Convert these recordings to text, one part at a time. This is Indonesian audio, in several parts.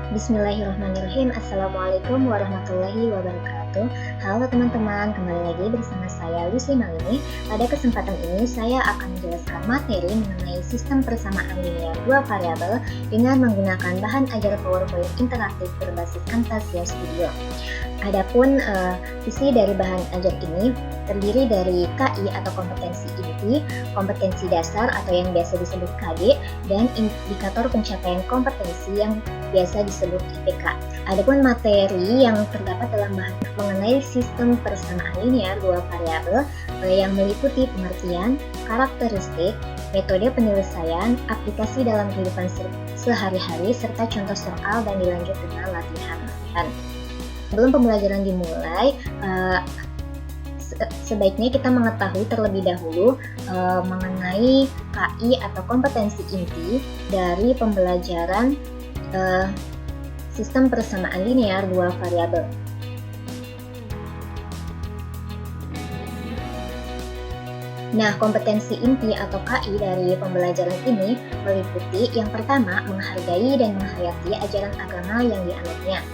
Bismillahirrahmanirrahim. Assalamualaikum warahmatullahi wabarakatuh. Halo teman-teman, kembali lagi bersama saya Lucy Malini. Pada kesempatan ini saya akan menjelaskan materi mengenai sistem persamaan linear dua variabel dengan menggunakan bahan ajar PowerPoint interaktif berbasis Camtasia Studio. Adapun isi dari bahan ajar ini terdiri dari KI atau kompetensi inti, kompetensi dasar atau yang biasa disebut KD, dan indikator pencapaian kompetensi yang biasa disebut IPK. Adapun materi yang terdapat dalam bahan mengenai sistem persamaan linear dua variabel yang meliputi pengertian, karakteristik, metode penyelesaian, aplikasi dalam kehidupan sehari-hari, serta contoh soal dan dilanjut dengan latihan. Sebelum pembelajaran dimulai, sebaiknya kita mengetahui terlebih dahulu mengenai KI atau kompetensi inti dari pembelajaran sistem persamaan linear dua variabel. Nah, kompetensi inti atau KI dari pembelajaran ini meliputi yang pertama, menghargai dan menghayati ajaran agama yang dianutnya.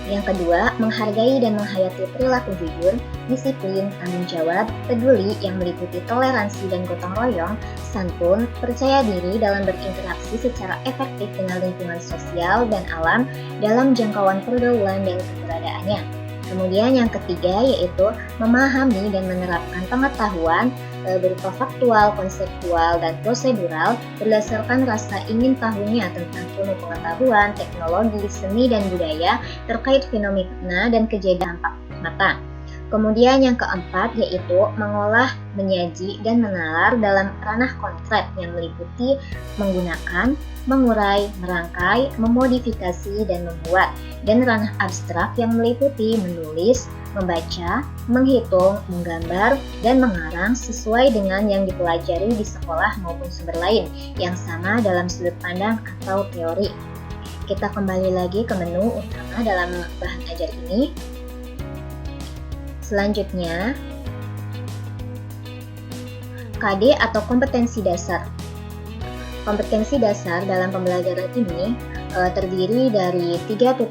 Yang kedua, menghargai dan menghayati perilaku jujur, disiplin, tanggung jawab, peduli yang meliputi toleransi dan gotong royong, santun, percaya diri dalam berinteraksi secara efektif dengan lingkungan sosial dan alam dalam jangkauan pergaulan dan keberadaannya. Kemudian yang ketiga yaitu memahami dan menerapkan pengetahuan berupa faktual, konseptual, dan prosedural berdasarkan rasa ingin tahunya tentang ilmu pengetahuan, teknologi, seni, dan budaya terkait fenomena dan kejadian tampak mata. Kemudian yang keempat yaitu mengolah, menyaji, dan menalar dalam ranah konkret yang meliputi menggunakan, mengurai, merangkai, memodifikasi, dan membuat, dan ranah abstrak yang meliputi menulis, membaca, menghitung, menggambar, dan mengarang sesuai dengan yang dipelajari di sekolah maupun sumber lain yang sama dalam sudut pandang atau teori. Kita kembali lagi ke menu utama dalam bahan ajar ini. Selanjutnya, KD atau kompetensi dasar. Kompetensi dasar dalam pembelajaran ini terdiri dari 3.5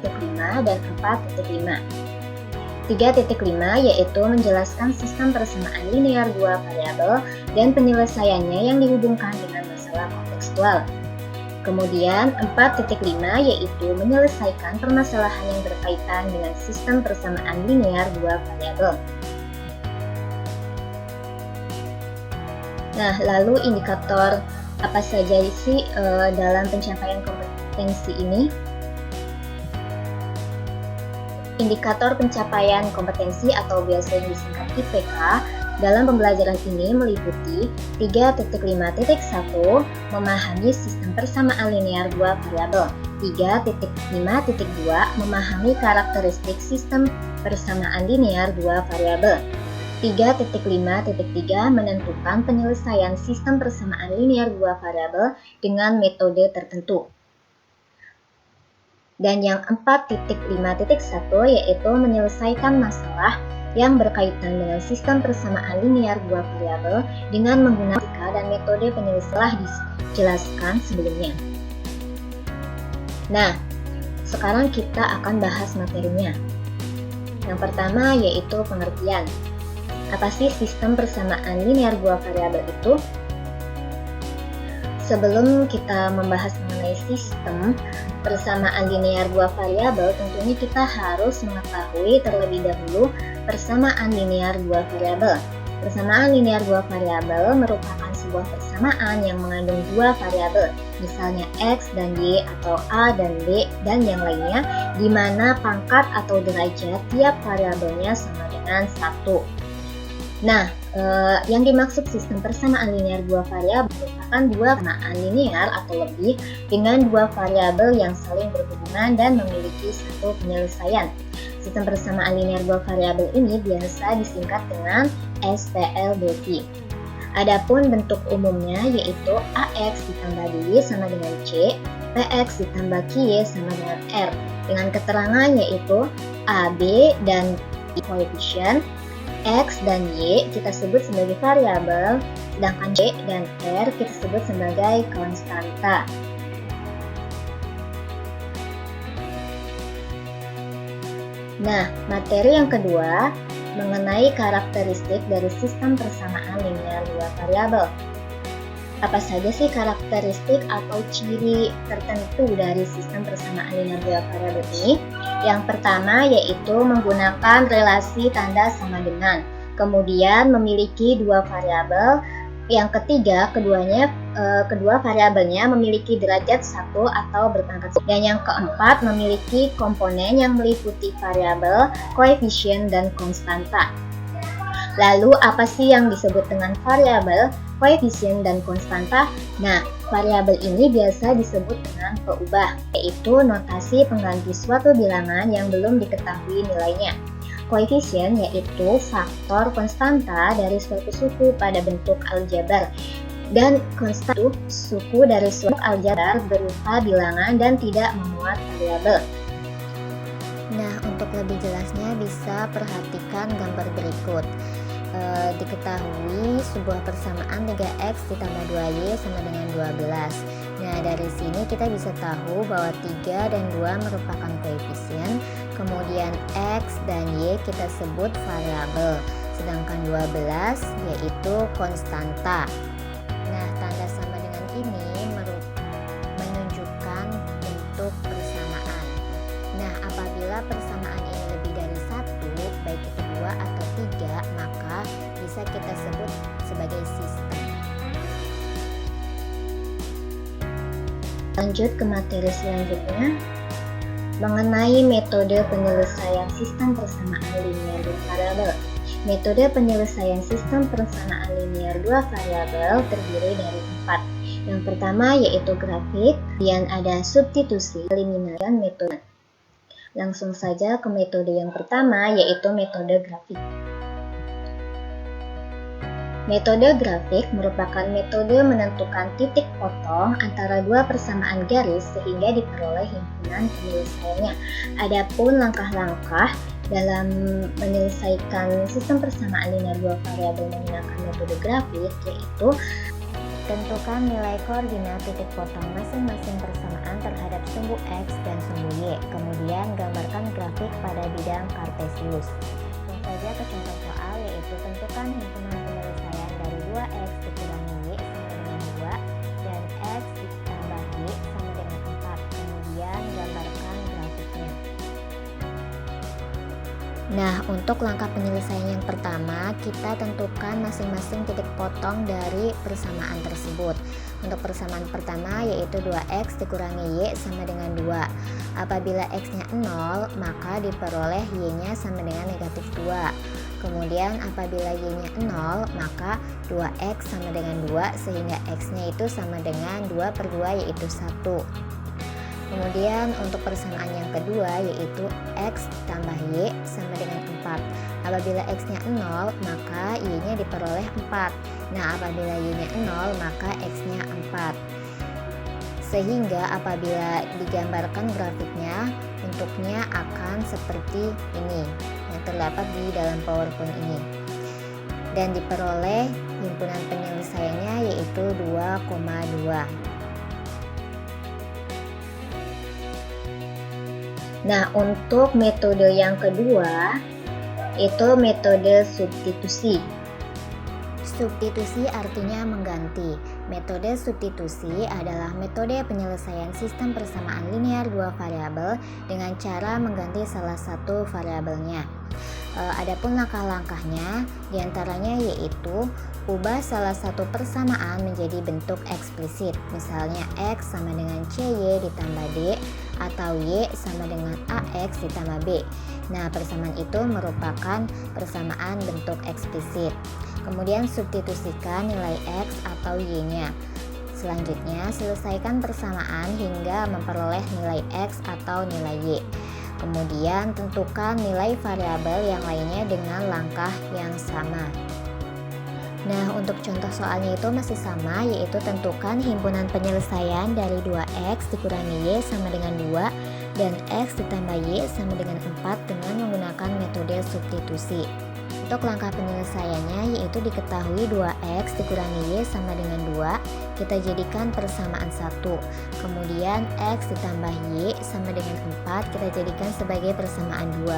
dan 4.5. 3.5 yaitu menjelaskan sistem persamaan linear dua variabel dan penyelesaiannya yang dihubungkan dengan masalah kontekstual. Kemudian 4.5 yaitu menyelesaikan permasalahan yang berkaitan dengan sistem persamaan linear dua variabel. Nah, lalu indikator apa saja sih dalam pencapaian kompetensi ini? Indikator pencapaian kompetensi atau biasa yang disingkat IPK dalam pembelajaran ini meliputi 3.5.1 memahami sistem persamaan linear dua variabel, 3.5.2 memahami karakteristik sistem persamaan linear dua variabel, 3.5.3 menentukan penyelesaian sistem persamaan linear dua variabel dengan metode tertentu. Dan yang 4.5.1 yaitu menyelesaikan masalah yang berkaitan dengan sistem persamaan linear dua variabel dengan menggunakan logika dan metode penyelesaian dijelaskan sebelumnya. Nah, sekarang kita akan bahas materinya. Yang pertama yaitu pengertian. Apa sih sistem persamaan linear dua variabel itu? Sebelum kita membahas mengenai sistem persamaan linear dua variabel, tentunya kita harus mengetahui terlebih dahulu persamaan linear dua variabel. Persamaan linear dua variabel merupakan sebuah persamaan yang mengandung dua variabel, misalnya X dan Y atau A dan B dan yang lainnya, di mana pangkat atau derajat tiap variabelnya sama dengan 1. Nah, yang dimaksud sistem persamaan linear dua variabel merupakan dua persamaan linear atau lebih dengan dua variabel yang saling berhubungan dan memiliki satu penyelesaian. Sistem persamaan linear dua variabel ini biasa disingkat dengan SPLDT. Adapun bentuk umumnya yaitu AX ditambah DY sama dengan C, PX ditambah QY sama dengan R, dengan keterangan yaitu AB dan koefisien, X dan Y kita sebut sebagai variabel, sedangkan Y dan R kita sebut sebagai konstanta. Nah, materi yang kedua mengenai karakteristik dari sistem persamaan linear dua variabel. Apa saja sih karakteristik atau ciri tertentu dari sistem persamaan linear dua variabel ini? Yang pertama yaitu menggunakan relasi tanda sama dengan, kemudian memiliki dua variabel. Yang ketiga, kedua variabelnya memiliki derajat satu atau berpangkat. Dan yang keempat, memiliki komponen yang meliputi variabel, koefisien, dan konstanta. Lalu, apa sih yang disebut dengan variabel, koefisien, dan konstanta? Nah, variabel ini biasa disebut dengan peubah, yaitu notasi pengganti suatu bilangan yang belum diketahui nilainya. Koefisien yaitu faktor konstanta dari suatu suku pada bentuk aljabar, dan konstanta suku dari suatu aljabar berupa bilangan dan tidak memuat variabel. Nah, untuk lebih jelasnya bisa perhatikan gambar berikut. Diketahui sebuah persamaan 3x ditambah 2y sama dengan 12. Nah, dari sini kita bisa tahu bahwa 3 dan 2 merupakan koefisien, kemudian x dan y kita sebut variabel, sedangkan 12 yaitu konstanta. Nah, tanda sama dengan ini menunjukkan bentuk persamaan. Nah, apabila persamaan ini lebih dari 1, baik itu 2 atau 3, maka bisa kita sebut sebagai sistem. Lanjut ke materi selanjutnya mengenai metode penyelesaian sistem persamaan linear dua variabel. Metode penyelesaian sistem persamaan linear dua variabel terdiri dari 4. Yang pertama yaitu grafik, kemudian ada substitusi, eliminasi, dan metode. Langsung saja ke metode yang pertama yaitu metode grafik. Metode grafik merupakan metode menentukan titik potong antara dua persamaan garis sehingga diperoleh himpunan penyelesaiannya. Adapun langkah-langkah dalam menyelesaikan sistem persamaan linear dua variabel menggunakan metode grafik yaitu tentukan nilai koordinat titik potong masing-masing persamaan terhadap sumbu x dan sumbu y. Kemudian gambarkan grafik pada bidang kartesius. Langsung saja ke contoh soal yaitu tentukan himpunan penyelesaian dari 2x dikurangi y sama dengan 2 dan x ditambah y sama dengan 4. Kemudian gambarkan grafiknya. Nah, untuk langkah penyelesaian yang pertama, kita tentukan masing-masing titik potong dari persamaan tersebut. Untuk persamaan pertama yaitu 2x dikurangi y sama dengan 2. Apabila x-nya 0, maka diperoleh y-nya sama dengan negatif 2. Kemudian apabila y-nya 0, maka 2x sama dengan 2 sehingga x-nya itu sama dengan 2 per 2 yaitu 1. Kemudian untuk persamaan yang kedua yaitu x tambah y sama dengan 4. Apabila x-nya 0, maka y-nya diperoleh 4. Nah, apabila y-nya 0, maka x-nya 4. Sehingga apabila digambarkan grafiknya, bentuknya akan seperti ini yang terdapat di dalam PowerPoint ini. Dan diperoleh himpunan penyelesaiannya yaitu 2,2. Nah, untuk metode yang kedua, itu metode substitusi. Substitusi artinya mengganti. Metode substitusi adalah metode penyelesaian sistem persamaan linear dua variabel dengan cara mengganti salah satu variabelnya. Adapun langkah-langkahnya diantaranya yaitu ubah salah satu persamaan menjadi bentuk eksplisit, misalnya x sama dengan cy ditambah d atau y sama dengan ax ditambah b. Nah, persamaan itu merupakan persamaan bentuk eksplisit. Kemudian substitusikan nilai x atau y-nya. Selanjutnya, selesaikan persamaan hingga memperoleh nilai x atau nilai y. Kemudian tentukan nilai variabel yang lainnya dengan langkah yang sama. Nah, untuk contoh soalnya itu masih sama, yaitu tentukan himpunan penyelesaian dari 2x dikurangi y sama dengan 2 dan x ditambah y sama dengan 4 dengan menggunakan metode substitusi. Untuk langkah penyelesaiannya yaitu diketahui 2x dikurangi y sama dengan 2, kita jadikan persamaan 1. Kemudian x ditambah y sama dengan 4, kita jadikan sebagai persamaan 2.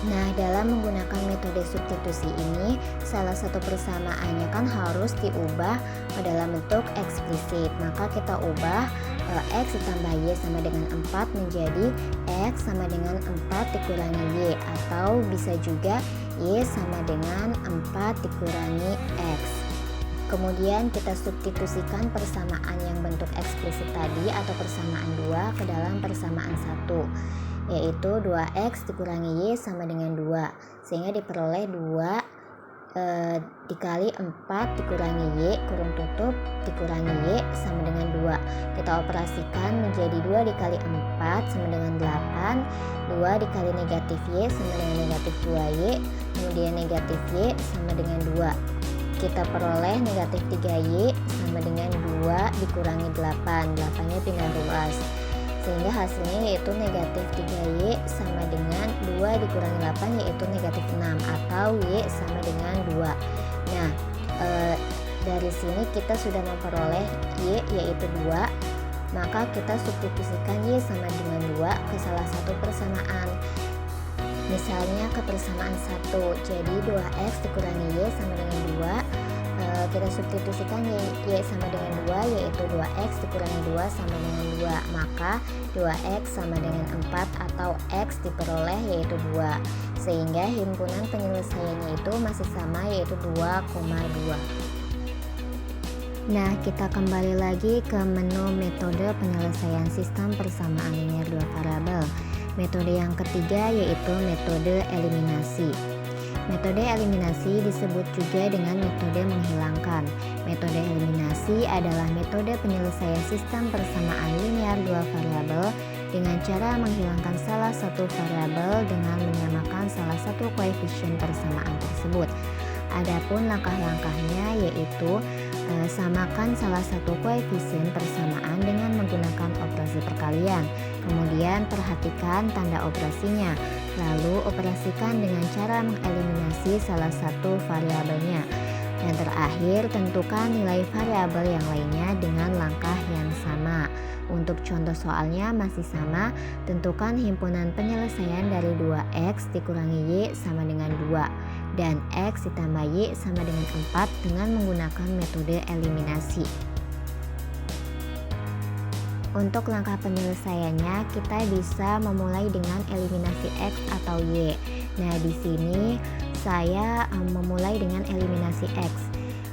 Nah, dalam menggunakan metode substitusi ini, salah satu persamaannya kan harus diubah dalam bentuk eksplisit. Maka kita ubah x ditambah y sama dengan 4 menjadi x sama dengan 4 dikurangi y, atau bisa juga y sama dengan 4 dikurangi x. Kemudian kita substitusikan persamaan yang bentuk eksplisit tadi atau persamaan 2 ke dalam persamaan 1, yaitu 2x dikurangi y sama dengan 2, sehingga diperoleh 2 dikali 4 dikurangi y kurung tutup dikurangi y sama dengan 2. Kita operasikan menjadi 2 dikali 4 sama dengan 8, 2 dikali negatif y sama dengan negatif 2y, kemudian negatif y sama dengan 2. Kita peroleh negatif 3y sama dengan 2 dikurangi 8, 8-nya pindah ruas, sehingga hasilnya yaitu negatif 3y sama dengan 2 dikurangi 8 yaitu negatif 6, atau y sama dengan 2. Nah, dari sini kita sudah memperoleh y yaitu 2, maka kita substitusikan y sama dengan 2 ke salah satu persamaan. Misalnya ke persamaan 1, jadi 2x dikurangi y sama dengan 2, kita substitusikan y sama dengan 2 yaitu 2x dikurangi 2 sama dengan 2, maka 2x sama dengan 4 atau x diperoleh yaitu 2, sehingga himpunan penyelesaiannya itu masih sama yaitu 2,2. Nah, kita kembali lagi ke menu metode penyelesaian sistem persamaan linear dua variabel. Metode yang ketiga yaitu metode eliminasi. Metode eliminasi disebut juga dengan metode menghilangkan. Metode eliminasi adalah metode penyelesaian sistem persamaan linear dua variabel dengan cara menghilangkan salah satu variabel dengan menyamakan salah satu koefisien persamaan tersebut. Adapun langkah-langkahnya yaitu samakan salah satu koefisien persamaan dengan menggunakan operasi perkalian. Kemudian perhatikan tanda operasinya. Lalu operasikan dengan cara mengeliminasi salah satu variabelnya. Yang terakhir, tentukan nilai variabel yang lainnya dengan langkah yang sama. Untuk contoh soalnya masih sama, tentukan himpunan penyelesaian dari 2x dikurangi y sama dengan 2 dan x ditambah y sama dengan 4 dengan menggunakan metode eliminasi. Untuk langkah penyelesaiannya, kita bisa memulai dengan eliminasi x atau y. Nah, di sini saya memulai dengan eliminasi x.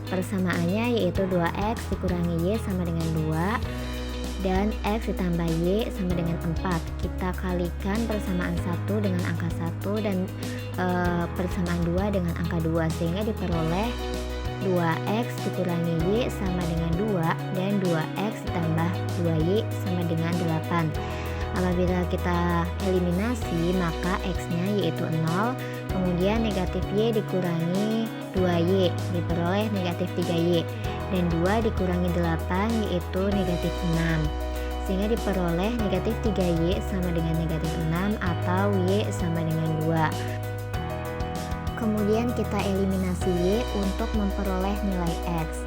Persamaannya yaitu 2x dikurangi y sama dengan 2 dan x ditambah y sama dengan 4. Kita kalikan persamaan 1 dengan angka 1 dan persamaan 2 dengan angka 2, sehingga diperoleh 2x dikurangi y sama dengan 2 dan 2x ditambah 2y sama dengan 8. Apabila kita eliminasi, maka x-nya yaitu 0, kemudian negatif y dikurangi 2y diperoleh negatif 3y, dan 2 dikurangi 8 yaitu negatif 6, sehingga diperoleh negatif 3y sama dengan negatif 6 atau y sama dengan 2. Kemudian kita eliminasi y untuk memperoleh nilai x.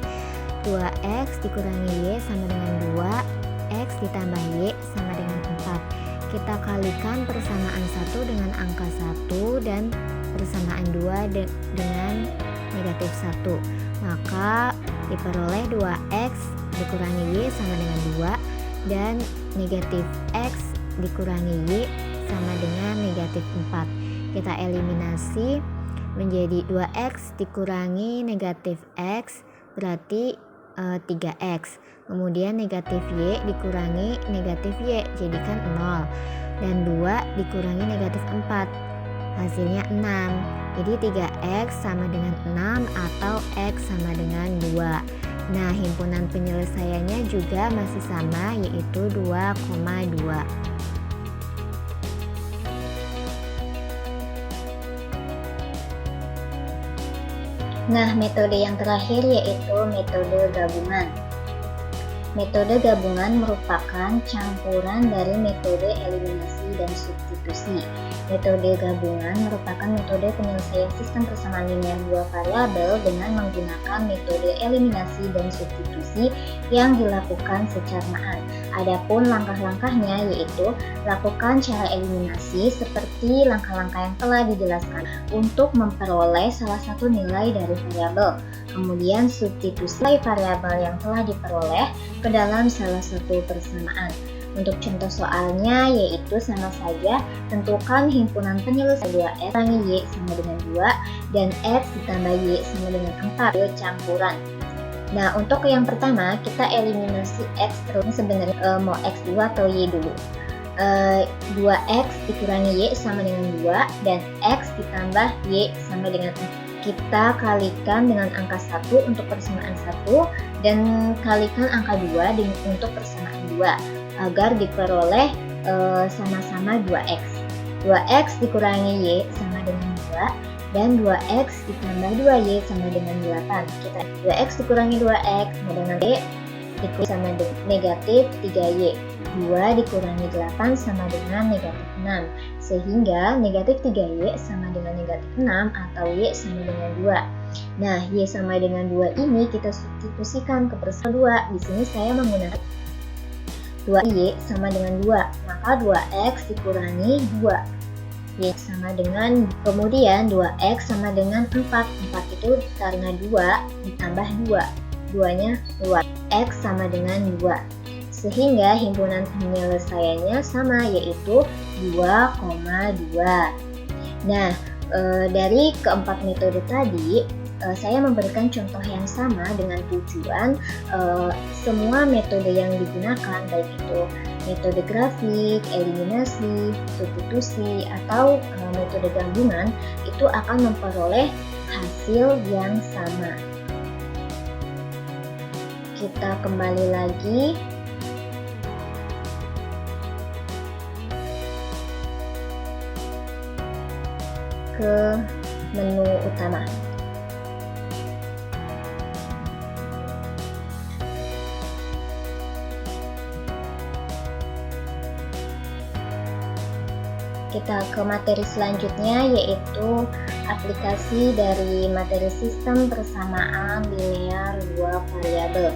2x dikurangi y sama dengan 2, x ditambah y sama dengan 4. Kita kalikan persamaan 1 dengan angka 1 dan persamaan 2 dengan negatif 1. Maka diperoleh 2x dikurangi y sama dengan 2 dan negatif x dikurangi y sama dengan negatif 4. Kita eliminasi menjadi 2x dikurangi negatif x berarti 3x. Kemudian negatif y dikurangi negatif y jadikan 0. Dan 2 dikurangi negatif 4 hasilnya 6. Jadi 3x sama dengan 6 atau x sama dengan 2. Nah, himpunan penyelesaiannya juga masih sama yaitu 2,2. Nah, metode yang terakhir yaitu metode gabungan. Metode gabungan merupakan campuran dari metode eliminasi dan substitusi. Metode gabungan merupakan metode penyelesaian sistem persamaan linear dua variabel dengan menggunakan metode eliminasi dan substitusi yang dilakukan secara Adapun langkah-langkahnya yaitu lakukan cara eliminasi seperti langkah-langkah yang telah dijelaskan untuk memperoleh salah satu nilai dari variabel. Kemudian substitusi variabel yang telah diperoleh ke dalam salah satu persamaan. Untuk contoh soalnya yaitu sama saja tentukan himpunan penyelesaian 2x kurangi y sama dengan 2 dan x ditambah y sama dengan 4 campuran. Nah, untuk yang pertama kita eliminasi x terus sebenarnya mau x2 atau y dulu. 2x dikurangi y sama dengan 2 dan x ditambah y sama dengan 4. Kita kalikan dengan angka 1 untuk persamaan 1 dan kalikan angka 2 untuk persamaan 2 agar diperoleh sama-sama 2x. 2x dikurangi y sama dengan 2 dan 2x ditambah 2y sama dengan 8. Kita 2x dikurangi 2x sama dengan y dikurangi sama dengan negatif 3y. 2 dikurangi 8 sama dengan negatif 6. Sehingga negatif 3y sama dengan negatif 6 atau y sama dengan 2. Nah, y sama dengan 2 ini kita substitusikan ke persamaan 2. Di sini saya menggunakan 2y sama dengan 2. Maka 2x dikurangi 2. Y sama dengan, kemudian 2x sama dengan 4. 4 itu karena 2 ditambah 2. 2-nya 2. X sama dengan 2. Sehingga himpunan penyelesaiannya sama yaitu 2,2. Nah, dari keempat metode tadi saya memberikan contoh yang sama dengan tujuan semua metode yang digunakan baik itu metode grafik, eliminasi, substitusi atau metode gabungan itu akan memperoleh hasil yang sama. Kita kembali lagi ke menu utama. Kita ke materi selanjutnya yaitu aplikasi dari materi sistem persamaan linear dua variabel.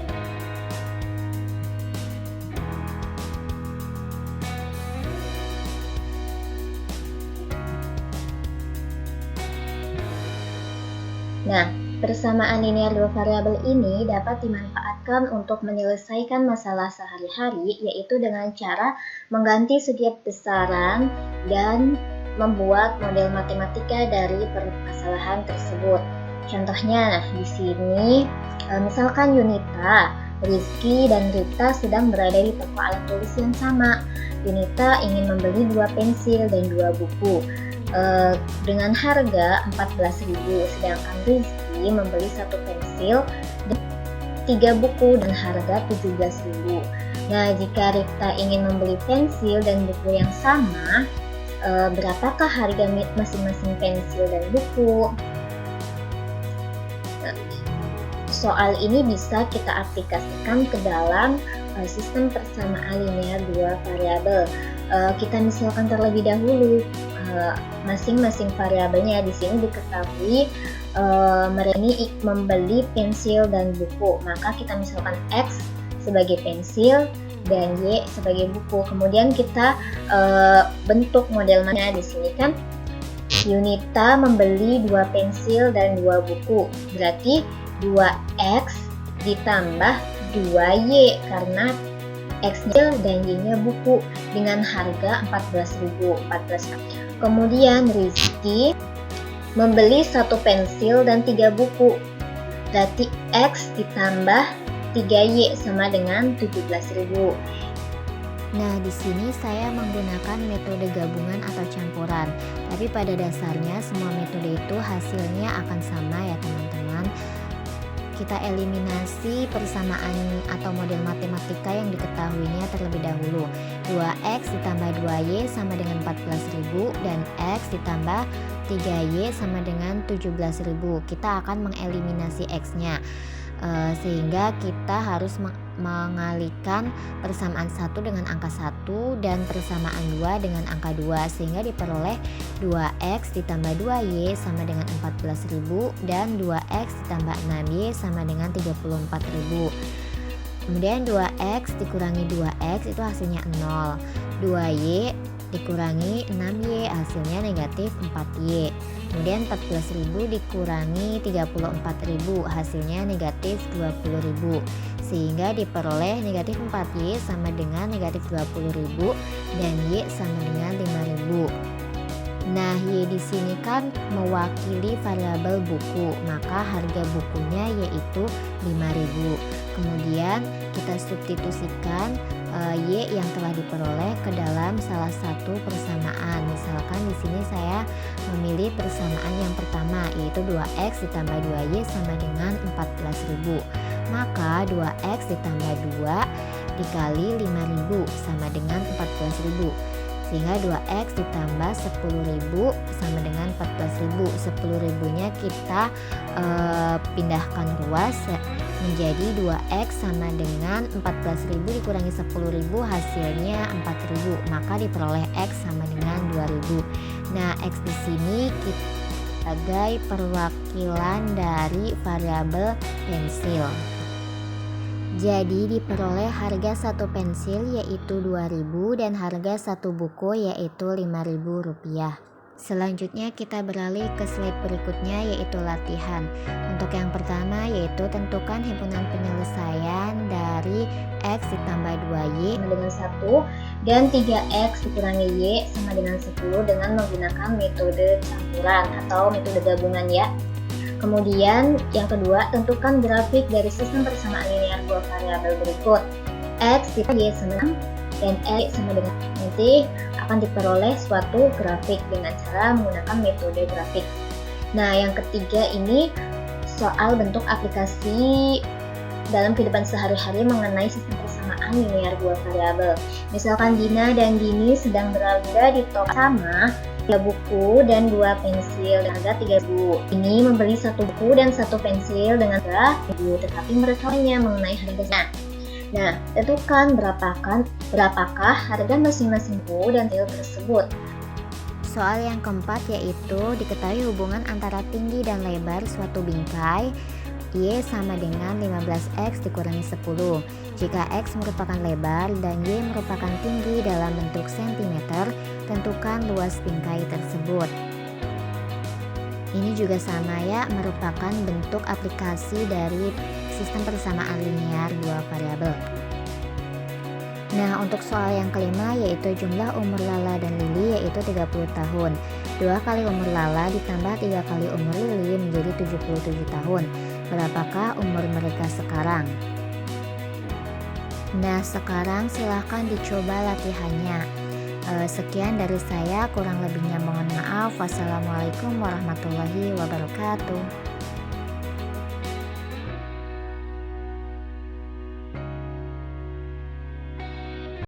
Nah, persamaan linear dua variabel ini dapat dimanfaatkan untuk menyelesaikan masalah sehari-hari, yaitu dengan cara mengganti setiap besaran dan membuat model matematika dari permasalahan tersebut. Contohnya, nah di sini misalkan Yunita, Rizky, dan Rita sedang berada di toko alat tulis yang sama. Yunita ingin membeli 2 pensil dan 2 buku. Dengan harga 14.000, sedangkan Rizky membeli 1 pensil dan 3 buku dengan harga 17.000. Nah, jika Rita ingin membeli pensil dan buku yang sama, berapakah harga masing-masing pensil dan buku? Nah, soal ini bisa kita aplikasikan ke dalam sistem persamaan linear dua variabel. Kita misalkan terlebih dahulu masing-masing variabelnya. Di sini diketahui mereka ini membeli pensil dan buku, maka kita misalkan X sebagai pensil dan Y sebagai buku. Kemudian kita bentuk modelnya. Di sini kan Yunita membeli 2 pensil dan 2 buku, berarti 2X ditambah 2Y karena X-nya dan Y-nya buku dengan harga 14.000. Kemudian Rizky membeli 1 pensil dan 3 buku, berarti X ditambah 3Y sama dengan 17.000. Nah, di sini saya menggunakan metode gabungan atau campuran. Tapi pada dasarnya semua metode itu hasilnya akan sama ya teman-teman. Kita eliminasi persamaan atau model matematika yang diketahuinya terlebih dahulu. 2x ditambah 2y sama dengan 14.000 dan x ditambah 3y sama dengan 17.000. Kita akan mengeliminasi x-nya. Sehingga kita harus mengalikan persamaan 1 dengan angka 1 dan persamaan 2 dengan angka 2, sehingga diperoleh 2x ditambah 2y sama dengan 14.000 dan 2x ditambah 6y sama dengan 34.000. Kemudian 2x dikurangi 2x itu hasilnya 0. 2y dikurangi 6y hasilnya negatif 4y. Kemudian 14.000 dikurangi 34.000 hasilnya negatif 20.000. Sehingga diperoleh negatif 4y sama dengan negatif 20.000 dan y sama dengan 5.000. Nah, y di sini kan mewakili variabel buku, maka harga bukunya yaitu 5.000. Kemudian kita substitusikan y yang telah diperoleh ke dalam salah satu persamaan. Misalkan di sini saya memilih persamaan yang pertama, yaitu 2x ditambah 2y sama dengan 14.000. Maka 2x ditambah 2 dikali 5.000 sama dengan 14.000. Sehingga 2x ditambah 10.000 sama dengan 14.000. 10.000-nya kita pindahkan ruas menjadi 2x sama dengan 14.000 dikurangi 10.000 hasilnya 4.000. Maka diperoleh x sama dengan 2.000. Nah, x di sini kita sebagai perwakilan dari variabel pensil. Jadi diperoleh harga satu pensil yaitu 2.000 dan harga satu buku yaitu 5.000 rupiah. Selanjutnya kita beralih ke slide berikutnya yaitu latihan. Untuk yang pertama yaitu tentukan himpunan penyelesaian dari x ditambah 2y sama dengan 1 dan 3x dikurangi y sama dengan 10 dengan menggunakan metode campuran atau metode gabungan ya. Kemudian yang kedua, tentukan grafik dari sistem persamaan linear dua variabel berikut. X ditambah y sama 6 dan y sama dengan nanti akan diperoleh suatu grafik dengan cara menggunakan metode grafik. Nah, yang ketiga ini soal bentuk aplikasi dalam kehidupan sehari-hari mengenai sistem persamaan linear dua variabel. Misalkan Dina dan Dini sedang berada di toko sama 3 buku dan 2 pensil dengan harga 3.000. Ini membeli 1 buku dan 1 pensil dengan harga 3.000, tetapi mereka hanya mengenai harganya. Nah, tentukan berapakah harga masing-masing buku dan pensil tersebut. Soal yang keempat yaitu diketahui hubungan antara tinggi dan lebar suatu bingkai y sama dengan 15x dikurangi 10. Jika x merupakan lebar dan y merupakan tinggi dalam bentuk cm, tentukan luas bingkai tersebut. Ini juga sama ya, merupakan bentuk aplikasi dari sistem persamaan linear dua variabel. Nah, untuk soal yang kelima yaitu jumlah umur Lala dan Lili yaitu 30 tahun. 2 kali umur Lala ditambah 3 kali umur Lili menjadi 77 tahun. Berapakah umur mereka sekarang? Nah, sekarang silahkan dicoba latihannya. Sekian dari saya, kurang lebihnya mohon maaf. Wassalamualaikum warahmatullahi wabarakatuh.